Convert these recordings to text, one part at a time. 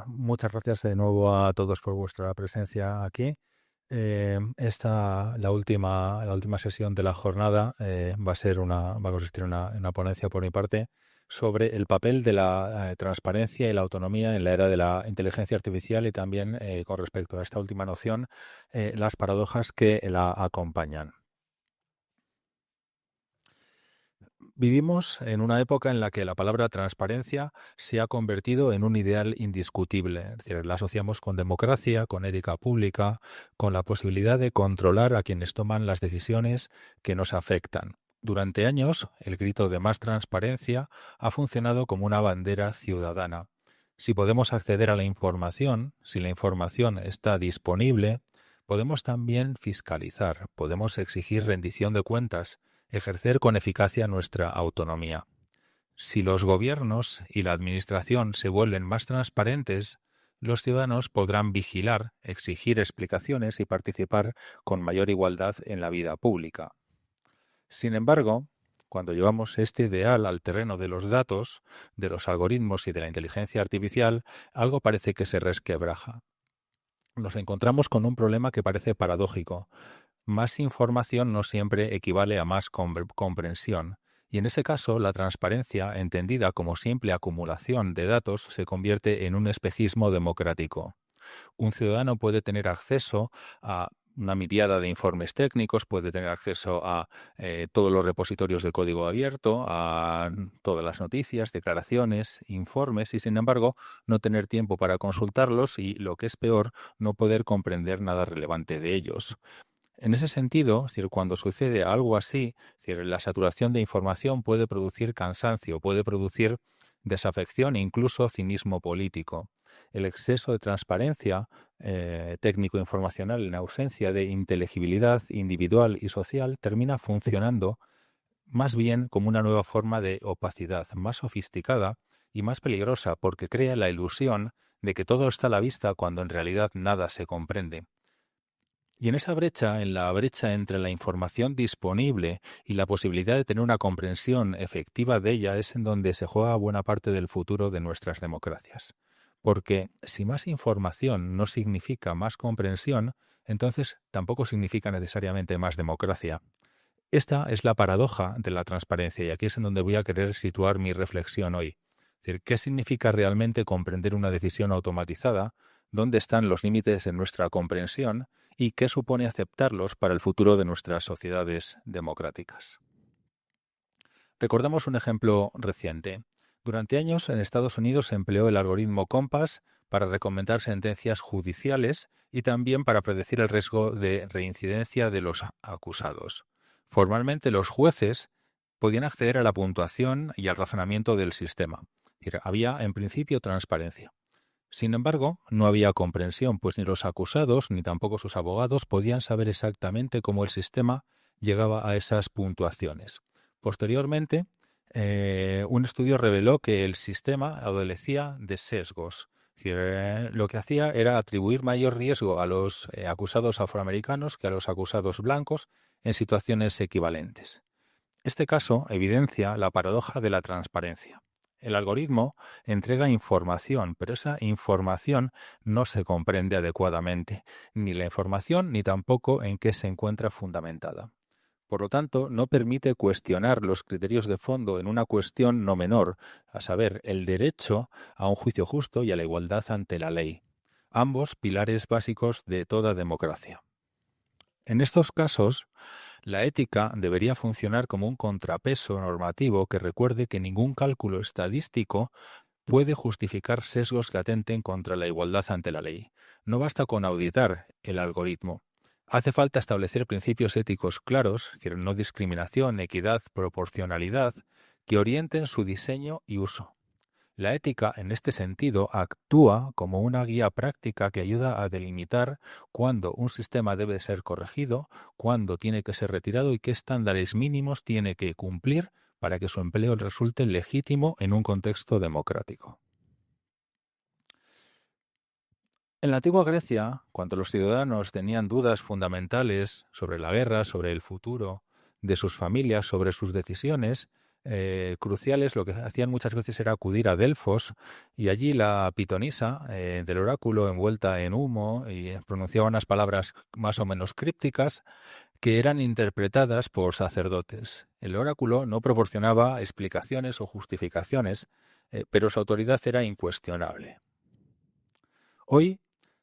Muchas gracias de nuevo a todos por vuestra presencia aquí. La última sesión de la jornada va a consistir en una ponencia por mi parte sobre el papel de la transparencia y la autonomía en la era de la inteligencia artificial y también con respecto a esta última noción, las paradojas que la acompañan. Vivimos en una época en la que la palabra transparencia se ha convertido en un ideal indiscutible. Es decir, la asociamos con democracia, con ética pública, con la posibilidad de controlar a quienes toman las decisiones que nos afectan. Durante años, el grito de más transparencia ha funcionado como una bandera ciudadana. Si podemos acceder a la información, si la información está disponible, podemos también fiscalizar, podemos exigir rendición de cuentas, ejercer con eficacia nuestra autonomía. Si los gobiernos y la administración se vuelven más transparentes, los ciudadanos podrán vigilar, exigir explicaciones y participar con mayor igualdad en la vida pública. Sin embargo, cuando llevamos este ideal al terreno de los datos, de los algoritmos y de la inteligencia artificial, algo parece que se resquebraja. Nos encontramos con un problema que parece paradójico. Más información no siempre equivale a más comprensión, y en ese caso la transparencia, entendida como simple acumulación de datos, se convierte en un espejismo democrático. Un ciudadano puede tener acceso a una miriada de informes técnicos, puede tener acceso a todos los repositorios de código abierto, a todas las noticias, declaraciones, informes, y sin embargo no tener tiempo para consultarlos y, lo que es peor, no poder comprender nada relevante de ellos. En ese sentido, es decir, cuando sucede algo así, es decir, la saturación de información puede producir cansancio, puede producir desafección e incluso cinismo político. El exceso de transparencia técnico-informacional en ausencia de inteligibilidad individual y social termina funcionando más bien como una nueva forma de opacidad, más sofisticada y más peligrosa, porque crea la ilusión de que todo está a la vista cuando en realidad nada se comprende. Y en esa brecha, en la brecha entre la información disponible y la posibilidad de tener una comprensión efectiva de ella, es en donde se juega buena parte del futuro de nuestras democracias. Porque si más información no significa más comprensión, entonces tampoco significa necesariamente más democracia. Esta es la paradoja de la transparencia, y aquí es en donde voy a querer situar mi reflexión hoy. Es decir, ¿qué significa realmente comprender una decisión automatizada? ¿Dónde están los límites en nuestra comprensión? ¿Y qué supone aceptarlos para el futuro de nuestras sociedades democráticas? Recordamos un ejemplo reciente. Durante años en Estados Unidos se empleó el algoritmo Compass para recomendar sentencias judiciales y también para predecir el riesgo de reincidencia de los acusados. Formalmente, los jueces podían acceder a la puntuación y al razonamiento del sistema. Había, en principio, transparencia. Sin embargo, no había comprensión, pues ni los acusados ni tampoco sus abogados podían saber exactamente cómo el sistema llegaba a esas puntuaciones. Posteriormente, un estudio reveló que el sistema adolecía de sesgos. Es decir, lo que hacía era atribuir mayor riesgo a los acusados afroamericanos que a los acusados blancos en situaciones equivalentes. Este caso evidencia la paradoja de la transparencia. El algoritmo entrega información, pero esa información no se comprende adecuadamente, ni la información ni tampoco en qué se encuentra fundamentada. Por lo tanto, no permite cuestionar los criterios de fondo en una cuestión no menor, a saber, el derecho a un juicio justo y a la igualdad ante la ley, ambos pilares básicos de toda democracia. En estos casos, la ética debería funcionar como un contrapeso normativo que recuerde que ningún cálculo estadístico puede justificar sesgos que atenten contra la igualdad ante la ley. No basta con auditar el algoritmo. Hace falta establecer principios éticos claros, es decir, no discriminación, equidad, proporcionalidad, que orienten su diseño y uso. La ética, en este sentido, actúa como una guía práctica que ayuda a delimitar cuándo un sistema debe ser corregido, cuándo tiene que ser retirado y qué estándares mínimos tiene que cumplir para que su empleo resulte legítimo en un contexto democrático. En la antigua Grecia, cuando los ciudadanos tenían dudas fundamentales sobre la guerra, sobre el futuro de sus familias, sobre sus decisiones, cruciales, lo que hacían muchas veces era acudir a Delfos y allí la pitonisa del oráculo, envuelta en humo, y pronunciaba unas palabras más o menos crípticas que eran interpretadas por sacerdotes. El oráculo no proporcionaba explicaciones o justificaciones, pero su autoridad era incuestionable. Hoy,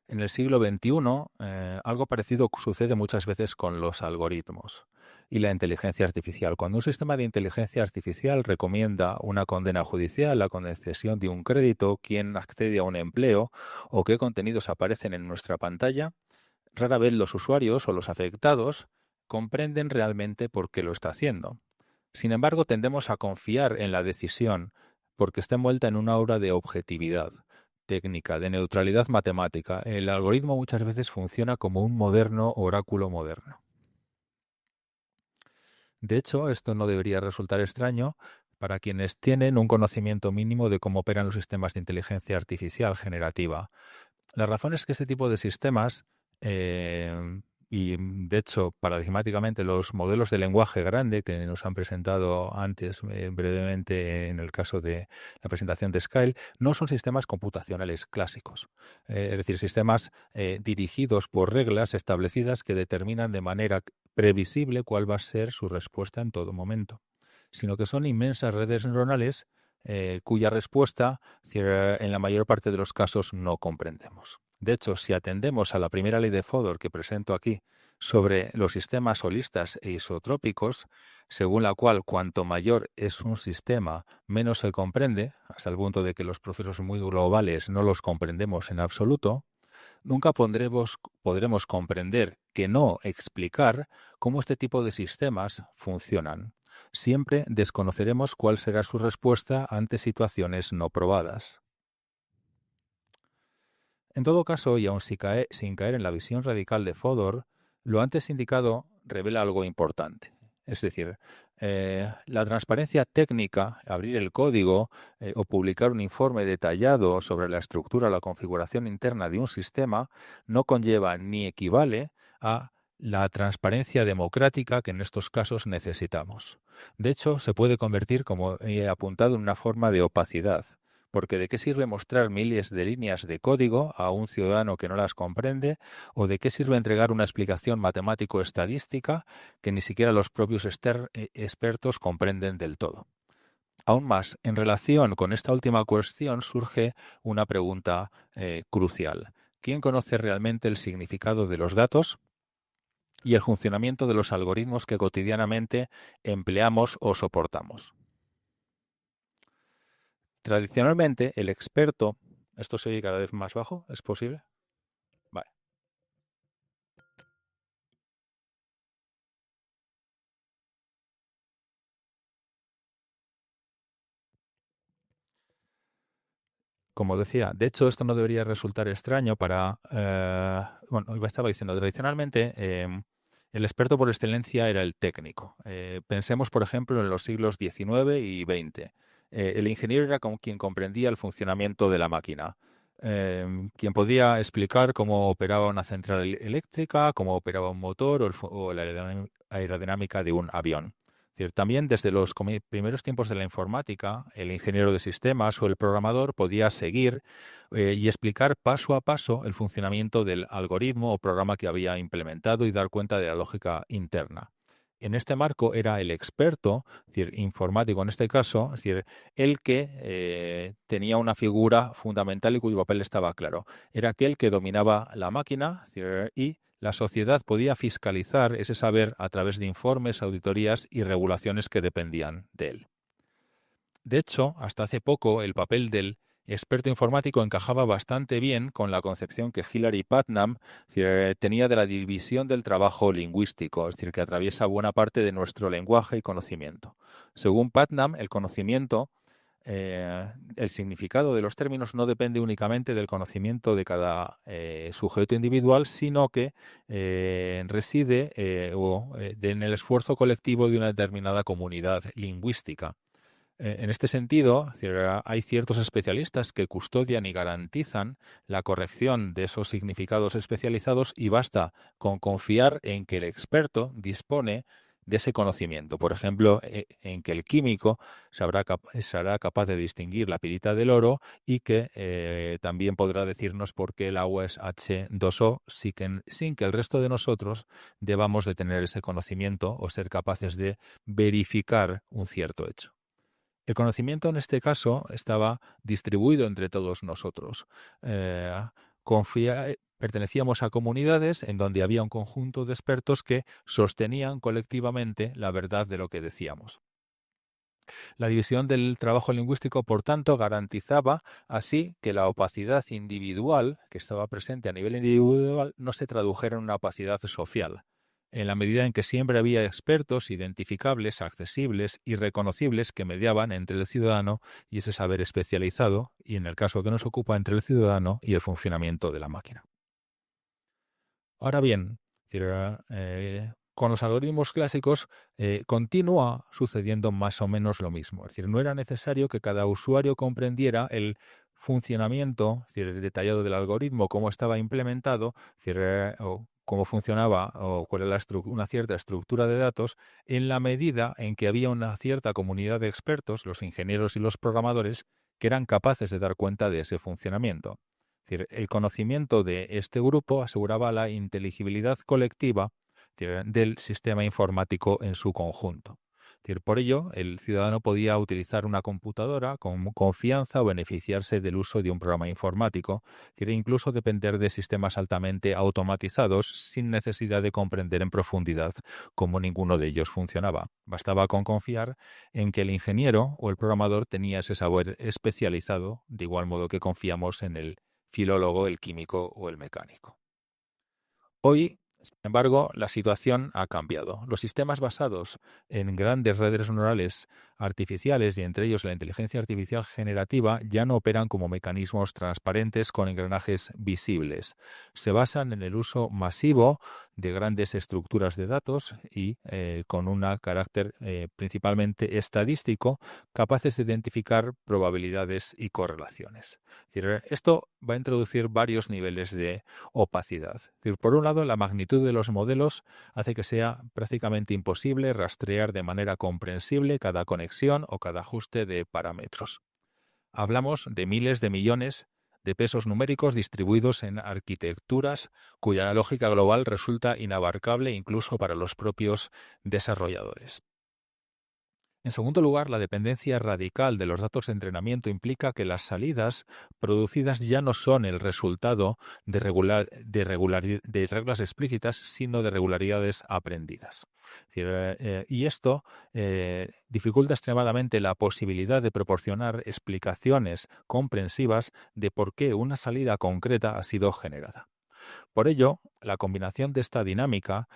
en el siglo XXI, algo parecido sucede muchas veces con los algoritmos y la inteligencia artificial. Cuando un sistema de inteligencia artificial recomienda una condena judicial, la concesión de un crédito, quién accede a un empleo o qué contenidos aparecen en nuestra pantalla, rara vez los usuarios o los afectados comprenden realmente por qué lo está haciendo. Sin embargo, tendemos a confiar en la decisión porque está envuelta en una aura de objetividad técnica, de neutralidad matemática. El algoritmo muchas veces funciona como un moderno oráculo moderno. De hecho, esto no debería resultar extraño para quienes tienen un conocimiento mínimo de cómo operan los sistemas de inteligencia artificial generativa. La razón es que este tipo de sistemas, y de hecho, paradigmáticamente, los modelos de lenguaje grande que nos han presentado antes brevemente en el caso de la presentación de Skyle, no son sistemas computacionales clásicos. Es decir, sistemas dirigidos por reglas establecidas que determinan de manera previsible cuál va a ser su respuesta en todo momento, sino que son inmensas redes neuronales cuya respuesta en la mayor parte de los casos no comprendemos. De hecho, si atendemos a la primera ley de Fodor que presento aquí sobre los sistemas holistas e isotrópicos, según la cual cuanto mayor es un sistema, menos se comprende, hasta el punto de que los procesos muy globales no los comprendemos en absoluto, nunca podremos comprender, que no explicar, cómo este tipo de sistemas funcionan. Siempre desconoceremos cuál será su respuesta ante situaciones no probadas. En todo caso, y aun sin caer en la visión radical de Fodor, lo antes indicado revela algo importante. Es decir, la transparencia técnica, abrir el código o publicar un informe detallado sobre la estructura o la configuración interna de un sistema no conlleva ni equivale a la transparencia democrática que en estos casos necesitamos. De hecho, se puede convertir, como he apuntado, en una forma de opacidad. Porque ¿de qué sirve mostrar miles de líneas de código a un ciudadano que no las comprende? ¿O de qué sirve entregar una explicación matemático-estadística que ni siquiera los propios expertos comprenden del todo? Aún más, en relación con esta última cuestión surge una pregunta crucial. ¿Quién conoce realmente el significado de los datos y el funcionamiento de los algoritmos que cotidianamente empleamos o soportamos? Tradicionalmente, el experto... ¿Esto se oye cada vez más bajo? ¿Es posible? Vale. Como decía, de hecho, esto no debería resultar extraño para... bueno, estaba diciendo, tradicionalmente el experto por excelencia era el técnico. Pensemos, por ejemplo, en los siglos XIX y XX. El ingeniero era quien comprendía el funcionamiento de la máquina. Quien podía explicar cómo operaba una central eléctrica, cómo operaba un motor o la aerodinámica de un avión. Es decir, también desde los primeros tiempos de la informática, el ingeniero de sistemas o el programador podía seguir y explicar paso a paso el funcionamiento del algoritmo o programa que había implementado y dar cuenta de la lógica interna. En este marco era el experto, es decir, informático en este caso, es decir, el que tenía una figura fundamental y cuyo papel estaba claro. Era aquel que dominaba la máquina, es decir, y la sociedad podía fiscalizar ese saber a través de informes, auditorías y regulaciones que dependían de él. De hecho, hasta hace poco el papel del experto informático encajaba bastante bien con la concepción que Hilary Putnam tenía de la división del trabajo lingüístico, es decir, que atraviesa buena parte de nuestro lenguaje y conocimiento. Según Putnam, el conocimiento, el significado de los términos no depende únicamente del conocimiento de cada sujeto individual, sino que reside en el esfuerzo colectivo de una determinada comunidad lingüística. En este sentido, hay ciertos especialistas que custodian y garantizan la corrección de esos significados especializados y basta con confiar en que el experto dispone de ese conocimiento. Por ejemplo, en que el químico será capaz de distinguir la pirita del oro y que también podrá decirnos por qué el agua es H2O sin que el resto de nosotros debamos de tener ese conocimiento o ser capaces de verificar un cierto hecho. El conocimiento en este caso estaba distribuido entre todos nosotros. Pertenecíamos a comunidades en donde había un conjunto de expertos que sostenían colectivamente la verdad de lo que decíamos. La división del trabajo lingüístico, por tanto, garantizaba así que la opacidad individual que estaba presente a nivel individual no se tradujera en una opacidad social, en la medida en que siempre había expertos identificables, accesibles y reconocibles que mediaban entre el ciudadano y ese saber especializado, y en el caso que nos ocupa, entre el ciudadano y el funcionamiento de la máquina. Ahora bien, con los algoritmos clásicos continúa sucediendo más o menos lo mismo. Es decir, no era necesario que cada usuario comprendiera el funcionamiento detallado del algoritmo, cómo estaba implementado, o cómo funcionaba o cuál era una cierta estructura de datos, en la medida en que había una cierta comunidad de expertos, los ingenieros y los programadores, que eran capaces de dar cuenta de ese funcionamiento. Es decir, el conocimiento de este grupo aseguraba la inteligibilidad colectiva del sistema informático en su conjunto. Es decir, por ello, el ciudadano podía utilizar una computadora con confianza o beneficiarse del uso de un programa informático, e incluso depender de sistemas altamente automatizados sin necesidad de comprender en profundidad cómo ninguno de ellos funcionaba. Bastaba con confiar en que el ingeniero o el programador tenía ese saber especializado, de igual modo que confiamos en el filólogo, el químico o el mecánico. Hoy, sin embargo, la situación ha cambiado. Los sistemas basados en grandes redes neuronales artificiales y entre ellos la inteligencia artificial generativa ya no operan como mecanismos transparentes con engranajes visibles. Se basan en el uso masivo de grandes estructuras de datos y con un carácter principalmente estadístico, capaces de identificar probabilidades y correlaciones. Es decir, esto va a introducir varios niveles de opacidad. Es decir, por un lado, la magnitud de los modelos hace que sea prácticamente imposible rastrear de manera comprensible cada conexión o cada ajuste de parámetros. Hablamos de miles de millones de pesos numéricos distribuidos en arquitecturas cuya lógica global resulta inabarcable incluso para los propios desarrolladores. En segundo lugar, la dependencia radical de los datos de entrenamiento implica que las salidas producidas ya no son el resultado de reglas explícitas, sino de regularidades aprendidas. Y esto dificulta extremadamente la posibilidad de proporcionar explicaciones comprensivas de por qué una salida concreta ha sido generada. Por ello, la combinación de esta dinámica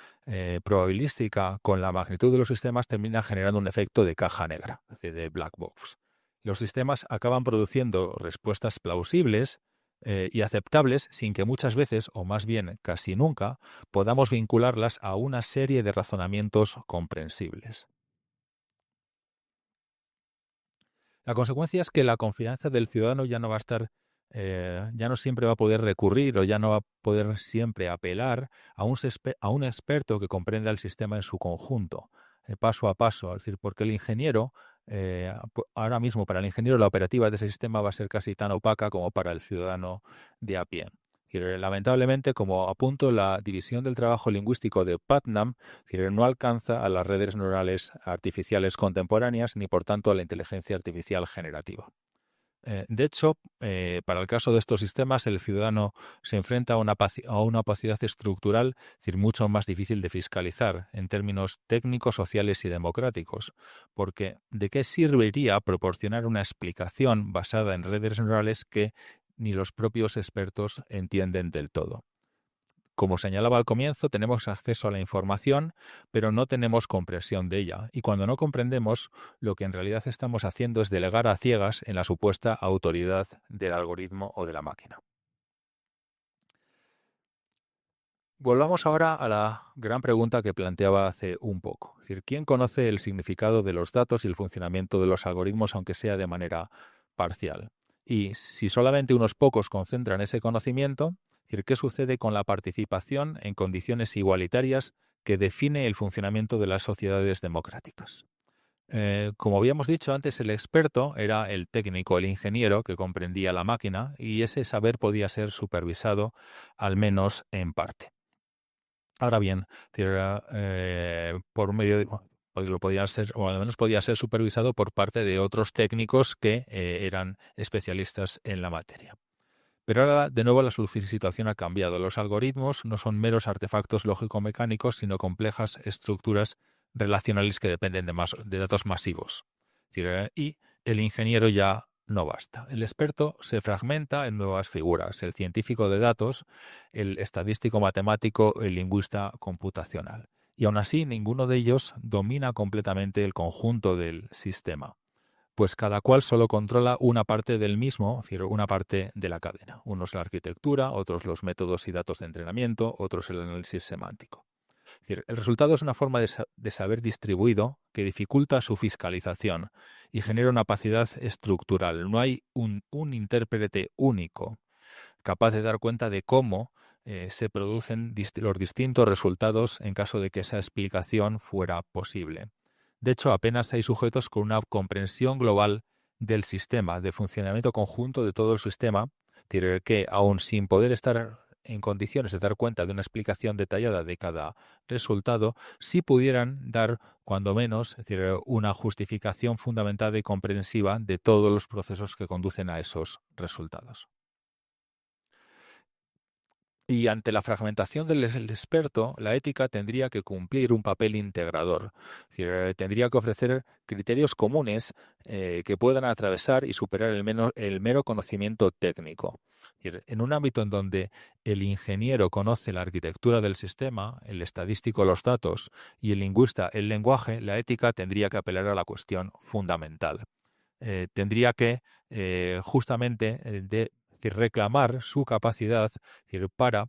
probabilística con la magnitud de los sistemas termina generando un efecto de caja negra, de black box. Los sistemas acaban produciendo respuestas plausibles y aceptables sin que muchas veces, o más bien casi nunca, podamos vincularlas a una serie de razonamientos comprensibles. La consecuencia es que la confianza del ciudadano ya no va a estar, ya no siempre va a poder recurrir o ya no va a poder siempre apelar a un experto que comprenda el sistema en su conjunto, paso a paso. Es decir, porque el ingeniero, ahora mismo para el ingeniero la operativa de ese sistema va a ser casi tan opaca como para el ciudadano de a pie. Y lamentablemente, como apunto, la división del trabajo lingüístico de Putnam no alcanza a las redes neurales artificiales contemporáneas ni, por tanto, a la inteligencia artificial generativa. De hecho, para el caso de estos sistemas, el ciudadano se enfrenta a una opacidad estructural, es decir, mucho más difícil de fiscalizar en términos técnicos, sociales y democráticos, porque ¿de qué serviría proporcionar una explicación basada en redes neurales que ni los propios expertos entienden del todo? Como señalaba al comienzo, tenemos acceso a la información, pero no tenemos comprensión de ella. Y cuando no comprendemos, lo que en realidad estamos haciendo es delegar a ciegas en la supuesta autoridad del algoritmo o de la máquina. Volvamos ahora a la gran pregunta que planteaba hace un poco. Es decir, ¿quién conoce el significado de los datos y el funcionamiento de los algoritmos, aunque sea de manera parcial? Y si solamente unos pocos concentran ese conocimiento, es decir, ¿qué sucede con la participación en condiciones igualitarias que define el funcionamiento de las sociedades democráticas. Como habíamos dicho antes, el experto era el técnico, el ingeniero que comprendía la máquina, y ese saber podía ser supervisado, al menos en parte. Ahora bien, por medio de, pues lo podía ser, o al menos podía ser supervisado por parte de otros técnicos que eran especialistas en la materia. Pero ahora, de nuevo, la situación ha cambiado. Los algoritmos no son meros artefactos lógico-mecánicos, sino complejas estructuras relacionales que dependen de datos masivos. Es decir, y el ingeniero ya no basta. El experto se fragmenta en nuevas figuras: el científico de datos, el estadístico matemático, el lingüista computacional. Y aún así, ninguno de ellos domina completamente el conjunto del sistema, pues cada cual solo controla una parte del mismo, es decir, una parte de la cadena. Unos la arquitectura, otros los métodos y datos de entrenamiento, otros el análisis semántico. Es decir, el resultado es una forma de saber distribuido que dificulta su fiscalización y genera una opacidad estructural. No hay un intérprete único capaz de dar cuenta de cómo se producen los distintos resultados en caso de que esa explicación fuera posible. De hecho, apenas hay sujetos con una comprensión global del sistema, de funcionamiento conjunto de todo el sistema, que aun sin poder estar en condiciones de dar cuenta de una explicación detallada de cada resultado, sí pudieran dar, cuando menos, es decir, una justificación fundamentada y comprensiva de todos los procesos que conducen a esos resultados. Y ante la fragmentación del experto, la ética tendría que cumplir un papel integrador. Es decir, tendría que ofrecer criterios comunes que puedan atravesar y superar el mero conocimiento técnico. Es decir, en un ámbito en donde el ingeniero conoce la arquitectura del sistema, el estadístico los datos y el lingüista el lenguaje, la ética tendría que apelar a la cuestión fundamental. Tendría que justamente es decir, reclamar su capacidad, es decir, para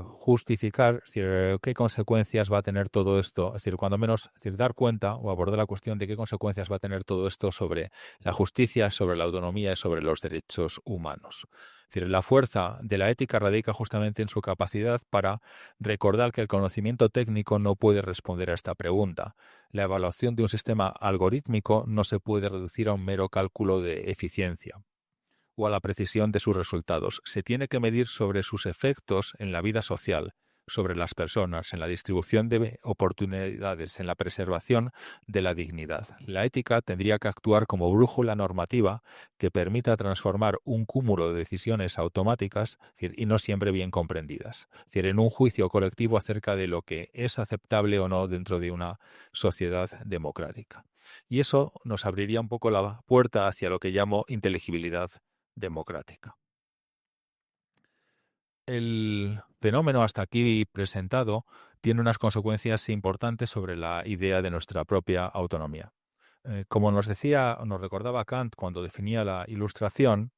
justificar, es decir, qué consecuencias va a tener todo esto, es decir, cuando menos, es decir, dar cuenta o abordar la cuestión de qué consecuencias va a tener todo esto sobre la justicia, sobre la autonomía y sobre los derechos humanos. Es decir, la fuerza de la ética radica justamente en su capacidad para recordar que el conocimiento técnico no puede responder a esta pregunta. La evaluación de un sistema algorítmico no se puede reducir a un mero cálculo de eficiencia o a la precisión de sus resultados. Se tiene que medir sobre sus efectos en la vida social, sobre las personas, en la distribución de oportunidades, en la preservación de la dignidad. La ética tendría que actuar como brújula normativa que permita transformar un cúmulo de decisiones automáticas y no siempre bien comprendidas. Es decir, en un juicio colectivo acerca de lo que es aceptable o no dentro de una sociedad democrática. Y eso nos abriría un poco la puerta hacia lo que llamo inteligibilidad democrática. El fenómeno hasta aquí presentado tiene unas consecuencias importantes sobre la idea de nuestra propia autonomía. Como nos recordaba Kant cuando definía la Ilustración,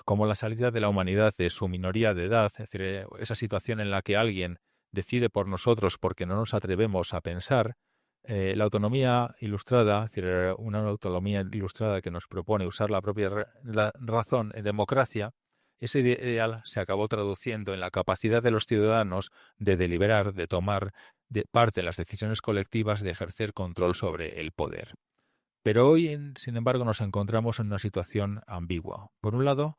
como la salida de la humanidad de su minoría de edad, es decir, esa situación en la que alguien decide por nosotros porque no nos atrevemos a pensar. La autonomía ilustrada, es decir, una autonomía ilustrada que nos propone usar la propia razón en democracia, ese ideal se acabó traduciendo en la capacidad de los ciudadanos de deliberar, de tomar parte en las decisiones colectivas, de ejercer control sobre el poder. Pero hoy, sin embargo, nos encontramos en una situación ambigua. Por un lado,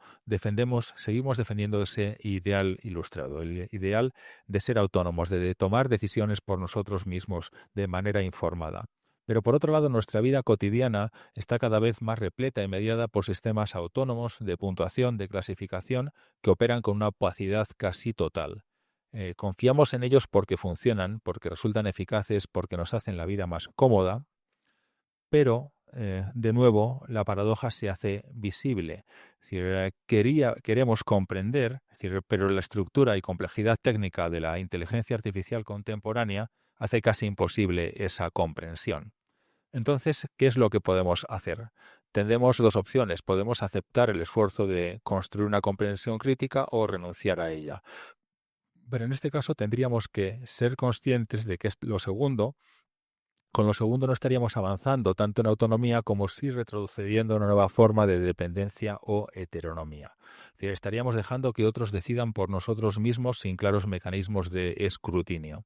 seguimos defendiendo ese ideal ilustrado, el ideal de ser autónomos, de tomar decisiones por nosotros mismos de manera informada. Pero por otro lado, nuestra vida cotidiana está cada vez más repleta y mediada por sistemas autónomos de puntuación, de clasificación, que operan con una opacidad casi total. Confiamos en ellos porque funcionan, porque resultan eficaces, porque nos hacen la vida más cómoda, pero de nuevo, la paradoja se hace visible. Es decir, queremos comprender, es decir, pero la estructura y complejidad técnica de la inteligencia artificial contemporánea hace casi imposible esa comprensión. Entonces, ¿qué es lo que podemos hacer? Tenemos dos opciones. Podemos aceptar el esfuerzo de construir una comprensión crítica o renunciar a ella. Pero en este caso tendríamos que ser conscientes de que lo segundo Con lo segundo no estaríamos avanzando tanto en autonomía como sí retrocediendo a una nueva forma de dependencia o heteronomía. Es decir, estaríamos dejando que otros decidan por nosotros mismos sin claros mecanismos de escrutinio.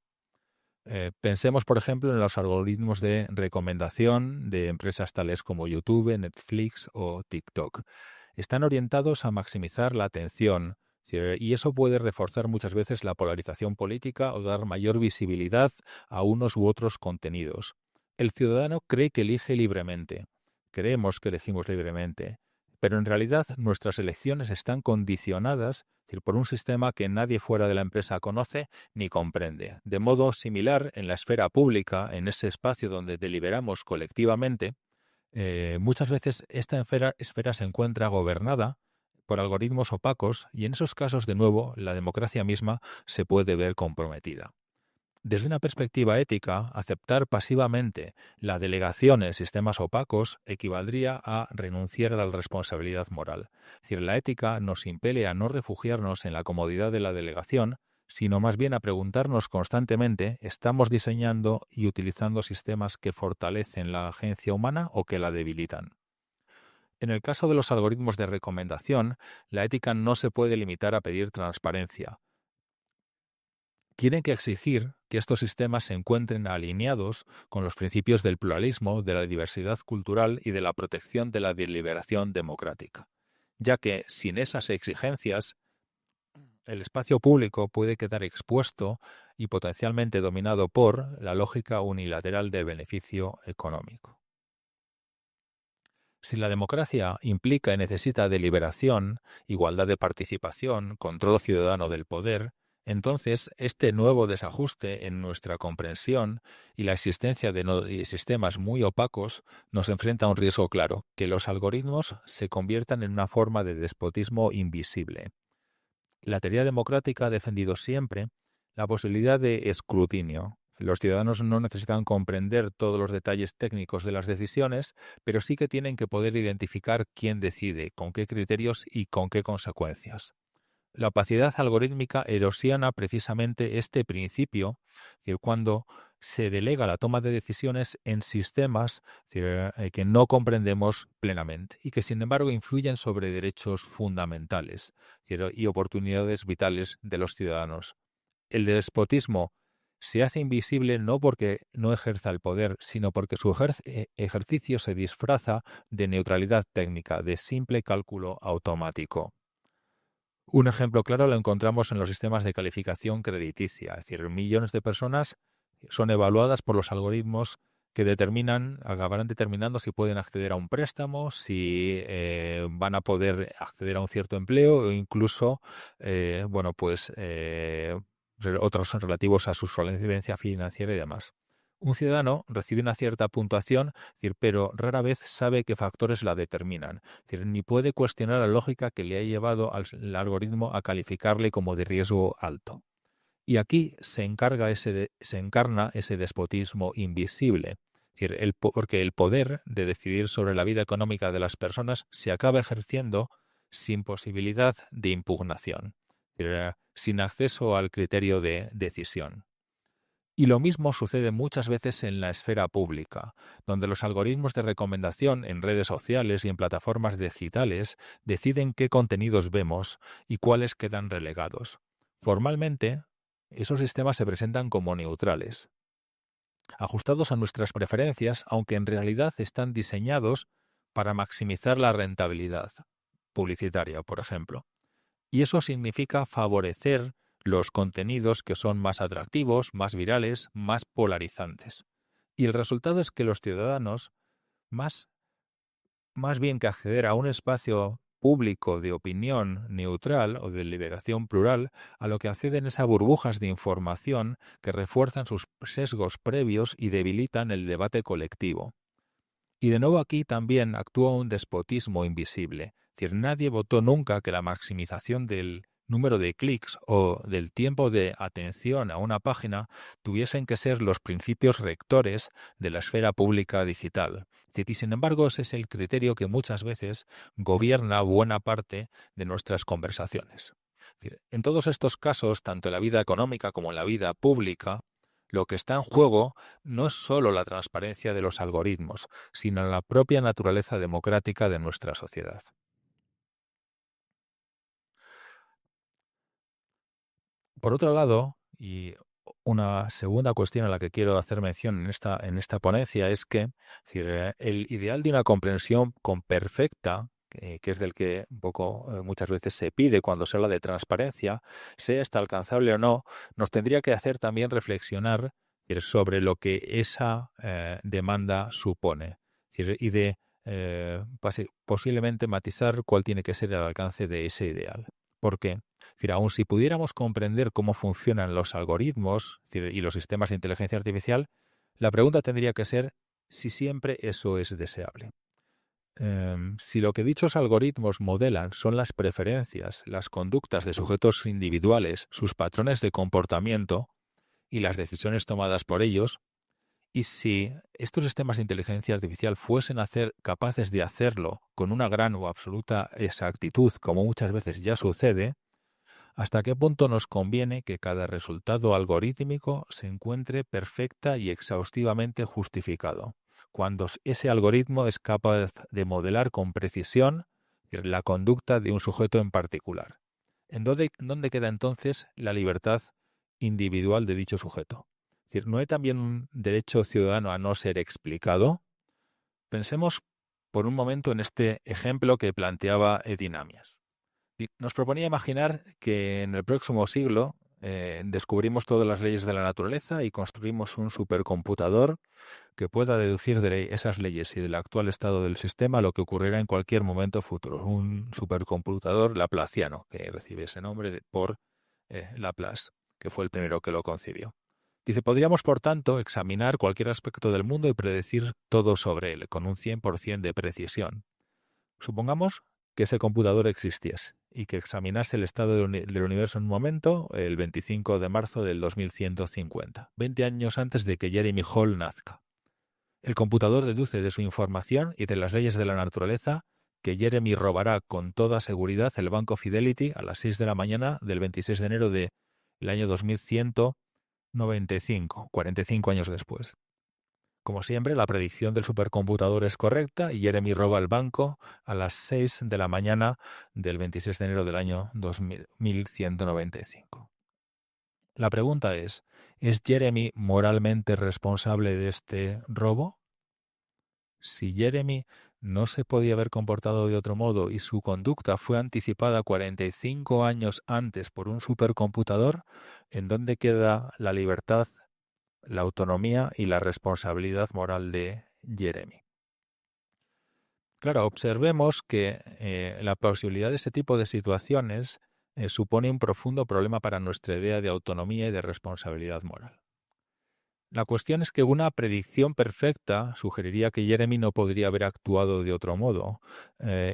Pensemos, por ejemplo, en los algoritmos de recomendación de empresas tales como YouTube, Netflix o TikTok. Están orientados a maximizar la atención, ¿sí? Y eso puede reforzar muchas veces la polarización política o dar mayor visibilidad a unos u otros contenidos. El ciudadano cree que elige libremente. Creemos que elegimos libremente. Pero en realidad nuestras elecciones están condicionadas, es decir, por un sistema que nadie fuera de la empresa conoce ni comprende. De modo similar, en la esfera pública, en ese espacio donde deliberamos colectivamente, muchas veces esta esfera se encuentra gobernada por algoritmos opacos y en esos casos, de nuevo, la democracia misma se puede ver comprometida. Desde una perspectiva ética, aceptar pasivamente la delegación en sistemas opacos equivaldría a renunciar a la responsabilidad moral. Es decir, la ética nos impele a no refugiarnos en la comodidad de la delegación, sino más bien a preguntarnos constantemente, ¿estamos diseñando y utilizando sistemas que fortalecen la agencia humana o que la debilitan? En el caso de los algoritmos de recomendación, la ética no se puede limitar a pedir transparencia. Tienen que exigir que estos sistemas se encuentren alineados con los principios del pluralismo, de la diversidad cultural y de la protección de la deliberación democrática, ya que sin esas exigencias el espacio público puede quedar expuesto y potencialmente dominado por la lógica unilateral de beneficio económico. Si la democracia implica y necesita deliberación, igualdad de participación, control ciudadano del poder, entonces este nuevo desajuste en nuestra comprensión y la existencia de sistemas muy opacos nos enfrenta a un riesgo claro, que los algoritmos se conviertan en una forma de despotismo invisible. La teoría democrática ha defendido siempre la posibilidad de escrutinio. Los ciudadanos no necesitan comprender todos los detalles técnicos de las decisiones, pero sí que tienen que poder identificar quién decide, con qué criterios y con qué consecuencias. La opacidad algorítmica erosiona precisamente este principio, es decir, cuando se delega la toma de decisiones en sistemas que no comprendemos plenamente y que sin embargo influyen sobre derechos fundamentales y oportunidades vitales de los ciudadanos. El despotismo se hace invisible no porque no ejerza el poder, sino porque su ejercicio se disfraza de neutralidad técnica, de simple cálculo automático. Un ejemplo claro lo encontramos en los sistemas de calificación crediticia, es decir, millones de personas son evaluadas por los algoritmos que acabarán determinando si pueden acceder a un préstamo, si van a poder acceder a un cierto empleo o incluso, otros relativos a su solvencia financiera y demás. Un ciudadano recibe una cierta puntuación, pero rara vez sabe qué factores la determinan. Ni puede cuestionar la lógica que le ha llevado al algoritmo a calificarle como de riesgo alto. Y aquí se encarna ese despotismo invisible, porque el poder de decidir sobre la vida económica de las personas se acaba ejerciendo sin posibilidad de impugnación, sin acceso al criterio de decisión. Y lo mismo sucede muchas veces en la esfera pública, donde los algoritmos de recomendación en redes sociales y en plataformas digitales deciden qué contenidos vemos y cuáles quedan relegados. Formalmente, esos sistemas se presentan como neutrales, ajustados a nuestras preferencias, aunque en realidad están diseñados para maximizar la rentabilidad publicitaria, por ejemplo. Y eso significa favorecer los contenidos que son más atractivos, más virales, más polarizantes. Y el resultado es que los ciudadanos, más bien que acceder a un espacio público de opinión neutral o de liberación plural, a lo que acceden es a burbujas de información que refuerzan sus sesgos previos y debilitan el debate colectivo. Y de nuevo aquí también actúa un despotismo invisible. Es decir, nadie votó nunca que la maximización del número de clics o del tiempo de atención a una página tuviesen que ser los principios rectores de la esfera pública digital. Y sin embargo, ese es el criterio que muchas veces gobierna buena parte de nuestras conversaciones. Es decir, en todos estos casos, tanto en la vida económica como en la vida pública, Lo que está en juego no es solo la transparencia de los algoritmos, sino la propia naturaleza democrática de nuestra sociedad. Por otro lado, y una segunda cuestión a la que quiero hacer mención en esta ponencia es que, es decir, el ideal de una comprensión perfecta, que es del que un poco muchas veces se pide cuando se habla de transparencia, sea esta alcanzable o no, nos tendría que hacer también reflexionar sobre lo que esa demanda supone, es decir, y de posiblemente matizar cuál tiene que ser el alcance de ese ideal. ¿Por qué? Es decir, aun si pudiéramos comprender cómo funcionan los algoritmos, es decir, y los sistemas de inteligencia artificial, la pregunta tendría que ser si siempre eso es deseable. Si lo que dichos algoritmos modelan son las preferencias, las conductas de sujetos individuales, sus patrones de comportamiento y las decisiones tomadas por ellos, y si estos sistemas de inteligencia artificial fuesen capaces de hacerlo con una gran o absoluta exactitud, como muchas veces ya sucede, ¿hasta qué punto nos conviene que cada resultado algorítmico se encuentre perfecta y exhaustivamente justificado, cuando ese algoritmo es capaz de modelar con precisión la conducta de un sujeto en particular? ¿En dónde queda entonces la libertad individual de dicho sujeto? Es decir, ¿no hay también un derecho ciudadano a no ser explicado? Pensemos por un momento en este ejemplo que planteaba Edinamias. Nos proponía imaginar que en el próximo siglo descubrimos todas las leyes de la naturaleza y construimos un supercomputador que pueda deducir de esas leyes y del actual estado del sistema lo que ocurrirá en cualquier momento futuro. Un supercomputador laplaciano, que recibe ese nombre por Laplace, que fue el primero que lo concibió. Dice, podríamos, por tanto, examinar cualquier aspecto del mundo y predecir todo sobre él, con un 100% de precisión. Supongamos que ese computador existiese y que examinase el estado del universo en un momento, el 25 de marzo del 2150, 20 años antes de que Jeremy Hall nazca. El computador deduce de su información y de las leyes de la naturaleza que Jeremy robará con toda seguridad el banco Fidelity a las 6 de la mañana del 26 de enero del año 2195, 45 años después. Como siempre, la predicción del supercomputador es correcta y Jeremy roba el banco a las 6 de la mañana del 26 de enero del año 2195. La pregunta ¿es Jeremy moralmente responsable de este robo? Si Jeremy no se podía haber comportado de otro modo y su conducta fue anticipada 45 años antes por un supercomputador, ¿en dónde queda la libertad, la autonomía y la responsabilidad moral de Jeremy? Claro, observemos que la posibilidad de este tipo de situaciones supone un profundo problema para nuestra idea de autonomía y de responsabilidad moral. La cuestión es que una predicción perfecta sugeriría que Jeremy no podría haber actuado de otro modo,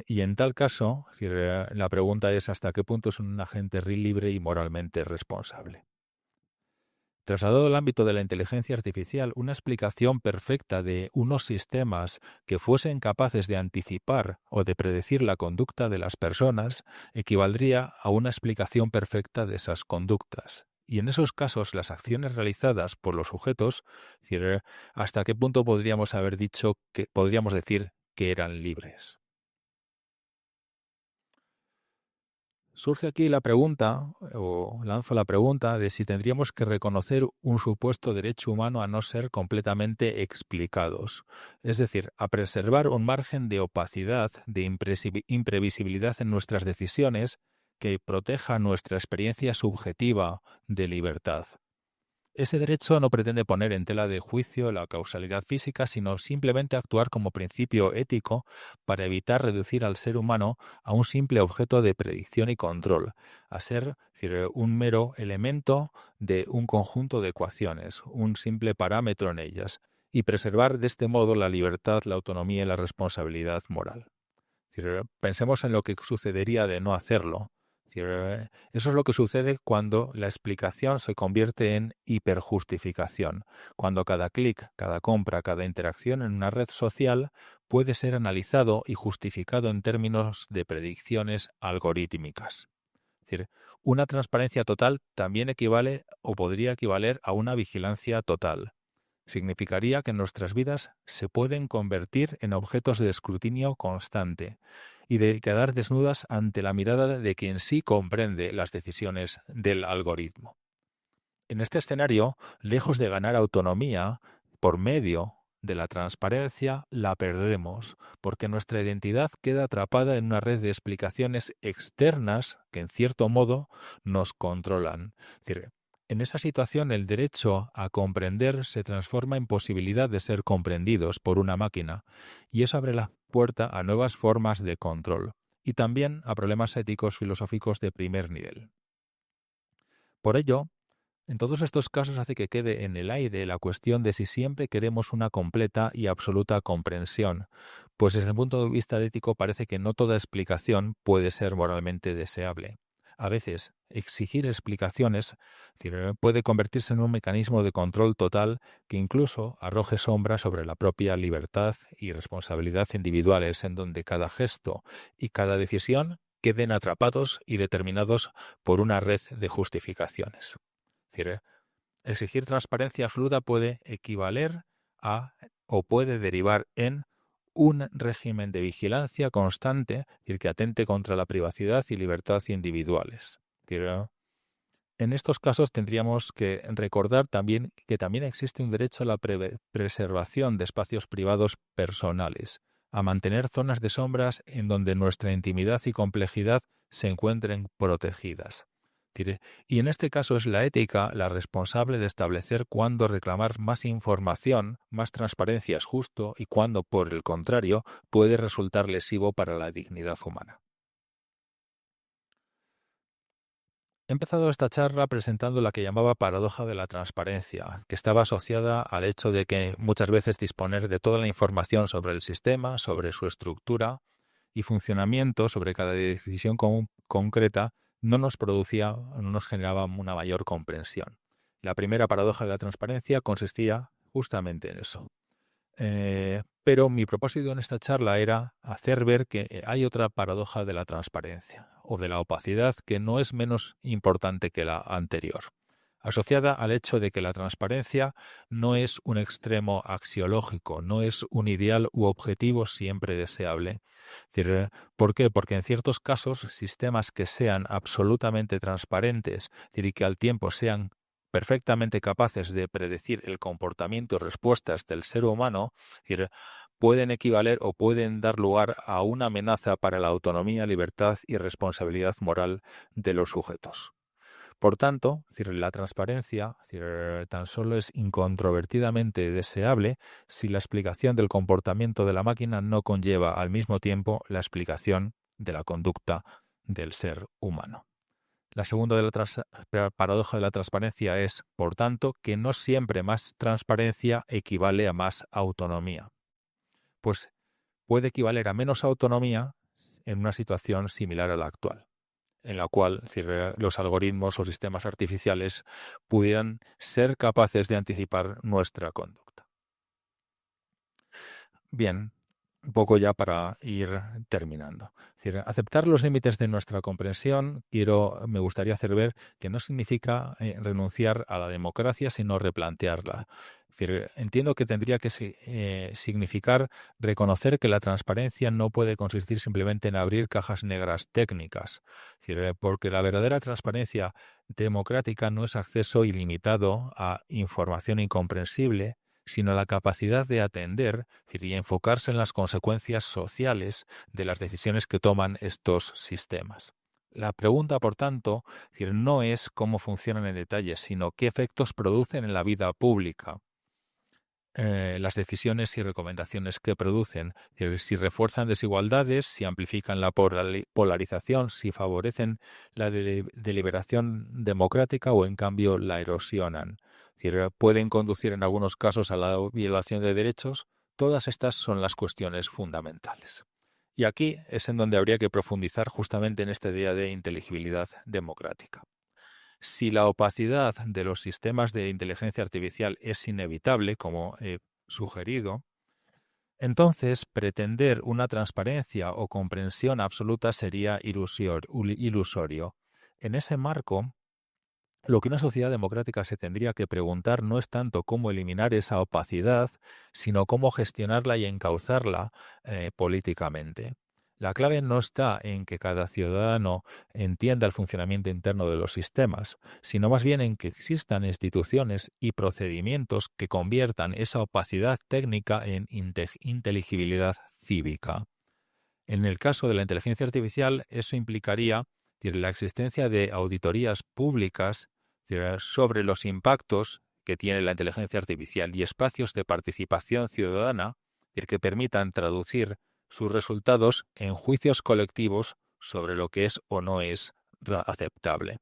y en tal caso, la pregunta es hasta qué punto es un agente libre y moralmente responsable. Trasladado al ámbito de la inteligencia artificial, una explicación perfecta de unos sistemas que fuesen capaces de anticipar o de predecir la conducta de las personas equivaldría a una explicación perfecta de esas conductas. Y en esos casos, las acciones realizadas por los sujetos, es decir, ¿hasta qué punto podríamos decir que eran libres? Surge aquí la pregunta, o lanzo la pregunta, de si tendríamos que reconocer un supuesto derecho humano a no ser completamente explicados, es decir, a preservar un margen de opacidad, de imprevisibilidad en nuestras decisiones que proteja nuestra experiencia subjetiva de libertad. Ese derecho no pretende poner en tela de juicio la causalidad física, sino simplemente actuar como principio ético para evitar reducir al ser humano a un simple objeto de predicción y control, a ser, es decir, un mero elemento de un conjunto de ecuaciones, un simple parámetro en ellas, y preservar de este modo la libertad, la autonomía y la responsabilidad moral. Es decir, pensemos en lo que sucedería de no hacerlo. Eso es lo que sucede cuando la explicación se convierte en hiperjustificación, cuando cada clic, cada compra, cada interacción en una red social puede ser analizado y justificado en términos de predicciones algorítmicas. Es decir, una transparencia total también equivale o podría equivaler a una vigilancia total. Significaría que nuestras vidas se pueden convertir en objetos de escrutinio constante y de quedar desnudas ante la mirada de quien sí comprende las decisiones del algoritmo. En este escenario, lejos de ganar autonomía por medio de la transparencia, la perdemos, porque nuestra identidad queda atrapada en una red de explicaciones externas que, en cierto modo, nos controlan. Es decir, en esa situación, el derecho a comprender se transforma en posibilidad de ser comprendidos por una máquina, y eso abre la puerta a nuevas formas de control, y también a problemas éticos filosóficos de primer nivel. Por ello, en todos estos casos hace que quede en el aire la cuestión de si siempre queremos una completa y absoluta comprensión, pues desde el punto de vista ético parece que no toda explicación puede ser moralmente deseable. A veces, exigir explicaciones puede convertirse en un mecanismo de control total que incluso arroje sombra sobre la propia libertad y responsabilidad individuales, en donde cada gesto y cada decisión queden atrapados y determinados por una red de justificaciones. Es decir, exigir transparencia absoluta puede equivaler a o puede derivar en un régimen de vigilancia constante, es decir, que atente contra la privacidad y libertad individuales. Es decir, en estos casos tendríamos que recordar también que también existe un derecho a la preservación de espacios privados personales, a mantener zonas de sombras en donde nuestra intimidad y complejidad se encuentren protegidas. Y en este caso es la ética la responsable de establecer cuándo reclamar más información, más transparencia es justo y cuándo, por el contrario, puede resultar lesivo para la dignidad humana. He empezado esta charla presentando la que llamaba paradoja de la transparencia, que estaba asociada al hecho de que muchas veces disponer de toda la información sobre el sistema, sobre su estructura y funcionamiento, sobre cada decisión concreta, no nos generaba una mayor comprensión. La primera paradoja de la transparencia consistía justamente en eso. Pero mi propósito en esta charla era hacer ver que hay otra paradoja de la transparencia o de la opacidad que no es menos importante que la anterior, asociada al hecho de que la transparencia no es un extremo axiológico, no es un ideal u objetivo siempre deseable. Es decir, ¿por qué? Porque en ciertos casos sistemas que sean absolutamente transparentes, es decir, y que al tiempo sean perfectamente capaces de predecir el comportamiento y respuestas del ser humano, es decir, pueden equivaler o pueden dar lugar a una amenaza para la autonomía, libertad y responsabilidad moral de los sujetos. Por tanto, la transparencia tan solo es incontrovertidamente deseable si la explicación del comportamiento de la máquina no conlleva al mismo tiempo la explicación de la conducta del ser humano. La segunda de la paradoja de la transparencia es, por tanto, que no siempre más transparencia equivale a más autonomía, pues puede equivaler a menos autonomía en una situación similar a la actual, en la cual los algoritmos o sistemas artificiales pudieran ser capaces de anticipar nuestra conducta. Bien, un poco ya para ir terminando. Es decir, aceptar los límites de nuestra comprensión, me gustaría hacer ver que no significa renunciar a la democracia, sino replantearla. Es decir, entiendo que tendría que significar reconocer que la transparencia no puede consistir simplemente en abrir cajas negras técnicas, es decir, porque la verdadera transparencia democrática no es acceso ilimitado a información incomprensible, sino la capacidad de atender y enfocarse en las consecuencias sociales de las decisiones que toman estos sistemas. La pregunta, por tanto, no es cómo funcionan en detalle, sino qué efectos producen en la vida pública. Las decisiones y recomendaciones que producen, si refuerzan desigualdades, si amplifican la polarización, si favorecen la deliberación democrática o en cambio la erosionan. Es decir, pueden conducir en algunos casos a la violación de derechos. Todas estas son las cuestiones fundamentales. Y aquí es en donde habría que profundizar justamente en esta idea de inteligibilidad democrática. Si la opacidad de los sistemas de inteligencia artificial es inevitable, como he sugerido, entonces pretender una transparencia o comprensión absoluta sería ilusorio. En ese marco, lo que una sociedad democrática se tendría que preguntar no es tanto cómo eliminar esa opacidad, sino cómo gestionarla y encauzarla políticamente. La clave no está en que cada ciudadano entienda el funcionamiento interno de los sistemas, sino más bien en que existan instituciones y procedimientos que conviertan esa opacidad técnica en inteligibilidad cívica. En el caso de la inteligencia artificial, eso implicaría la existencia de auditorías públicas sobre los impactos que tiene la inteligencia artificial y espacios de participación ciudadana que permitan traducir sus resultados en juicios colectivos sobre lo que es o no es aceptable.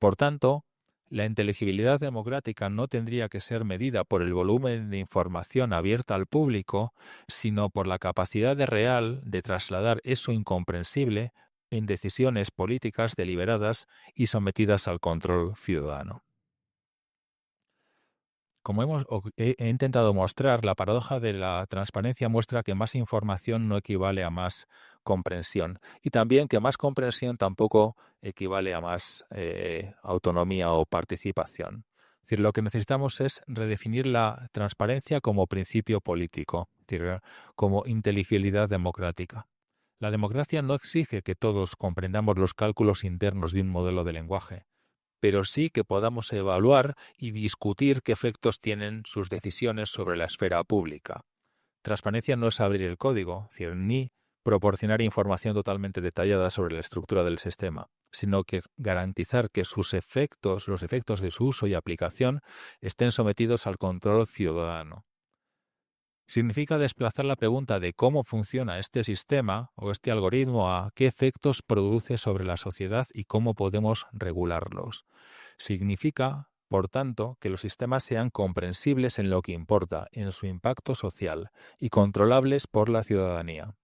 Por tanto, la inteligibilidad democrática no tendría que ser medida por el volumen de información abierta al público, sino por la capacidad real de trasladar eso incomprensible en decisiones políticas deliberadas y sometidas al control ciudadano. Como he intentado mostrar, la paradoja de la transparencia muestra que más información no equivale a más comprensión y también que más comprensión tampoco equivale a más autonomía o participación. Es decir, lo que necesitamos es redefinir la transparencia como principio político, es decir, como inteligibilidad democrática. La democracia no exige que todos comprendamos los cálculos internos de un modelo de lenguaje, pero sí que podamos evaluar y discutir qué efectos tienen sus decisiones sobre la esfera pública. Transparencia no es abrir el código, ni proporcionar información totalmente detallada sobre la estructura del sistema, sino que garantizar que sus efectos, los efectos de su uso y aplicación, estén sometidos al control ciudadano. Significa desplazar la pregunta de cómo funciona este sistema o este algoritmo a qué efectos produce sobre la sociedad y cómo podemos regularlos. Significa, por tanto, que los sistemas sean comprensibles en lo que importa, en su impacto social, y controlables por la ciudadanía.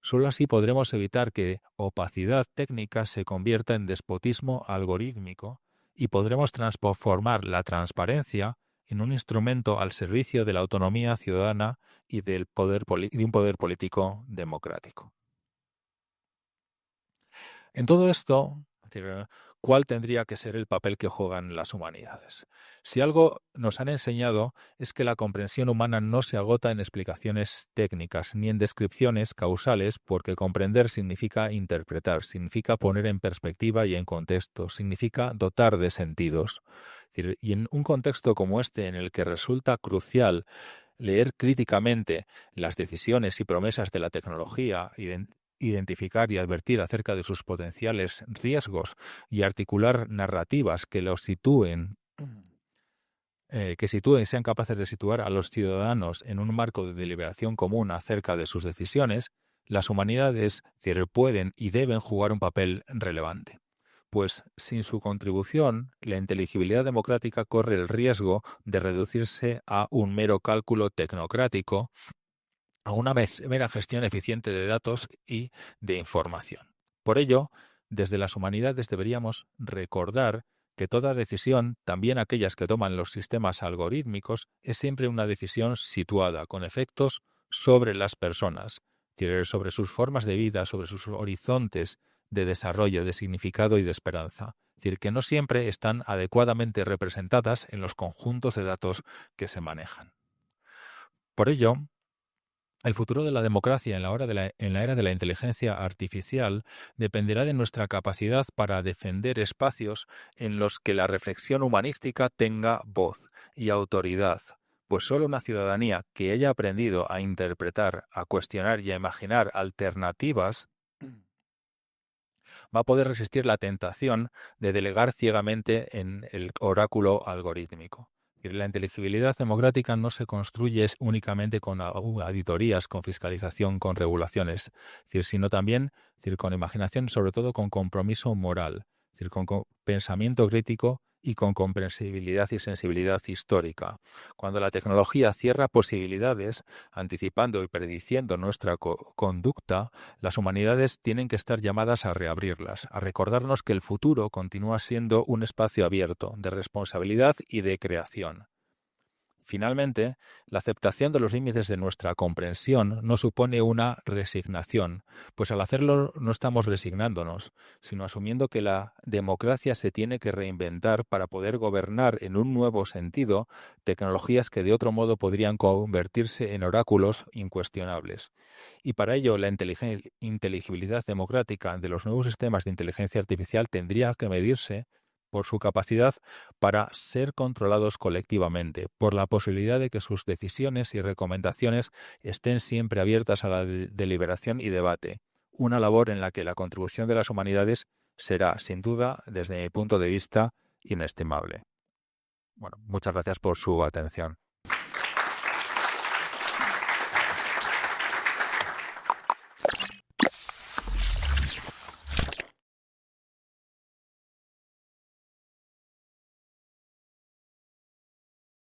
Solo así podremos evitar que opacidad técnica se convierta en despotismo algorítmico y podremos transformar la transparencia en un instrumento al servicio de la autonomía ciudadana y de un poder político democrático. En todo esto, ¿cuál tendría que ser el papel que juegan las humanidades? Si algo nos han enseñado es que la comprensión humana no se agota en explicaciones técnicas ni en descripciones causales, porque comprender significa interpretar, significa poner en perspectiva y en contexto, significa dotar de sentidos. Y en un contexto como este, en el que resulta crucial leer críticamente las decisiones y promesas de la tecnología, identificar y advertir acerca de sus potenciales riesgos y articular narrativas que los sitúen y sean capaces de situar a los ciudadanos en un marco de deliberación común acerca de sus decisiones, las humanidades pueden y deben jugar un papel relevante. Pues sin su contribución, la inteligibilidad democrática corre el riesgo de reducirse a un mero cálculo tecnocrático, a una mera gestión eficiente de datos y de información. Por ello, desde las humanidades deberíamos recordar que toda decisión, también aquellas que toman los sistemas algorítmicos, es siempre una decisión situada, con efectos sobre las personas, sobre sus formas de vida, sobre sus horizontes de desarrollo, de significado y de esperanza. Es decir, que no siempre están adecuadamente representadas en los conjuntos de datos que se manejan. Por ello, el futuro de la democracia en la era de la inteligencia artificial dependerá de nuestra capacidad para defender espacios en los que la reflexión humanística tenga voz y autoridad, pues solo una ciudadanía que haya aprendido a interpretar, a cuestionar y a imaginar alternativas va a poder resistir la tentación de delegar ciegamente en el oráculo algorítmico. La inteligibilidad democrática no se construye únicamente con auditorías, con fiscalización, con regulaciones, sino también con imaginación, sobre todo con compromiso moral, con pensamiento crítico y con comprensibilidad y sensibilidad histórica. Cuando la tecnología cierra posibilidades, anticipando y prediciendo nuestra conducta, las humanidades tienen que estar llamadas a reabrirlas, a recordarnos que el futuro continúa siendo un espacio abierto, de responsabilidad y de creación. Finalmente, la aceptación de los límites de nuestra comprensión no supone una resignación, pues al hacerlo no estamos resignándonos, sino asumiendo que la democracia se tiene que reinventar para poder gobernar en un nuevo sentido tecnologías que de otro modo podrían convertirse en oráculos incuestionables. Y para ello, la inteligibilidad democrática de los nuevos sistemas de inteligencia artificial tendría que medirse por su capacidad para ser controlados colectivamente, por la posibilidad de que sus decisiones y recomendaciones estén siempre abiertas a la deliberación y debate, una labor en la que la contribución de las humanidades será, sin duda, desde mi punto de vista, inestimable. Bueno, muchas gracias por su atención.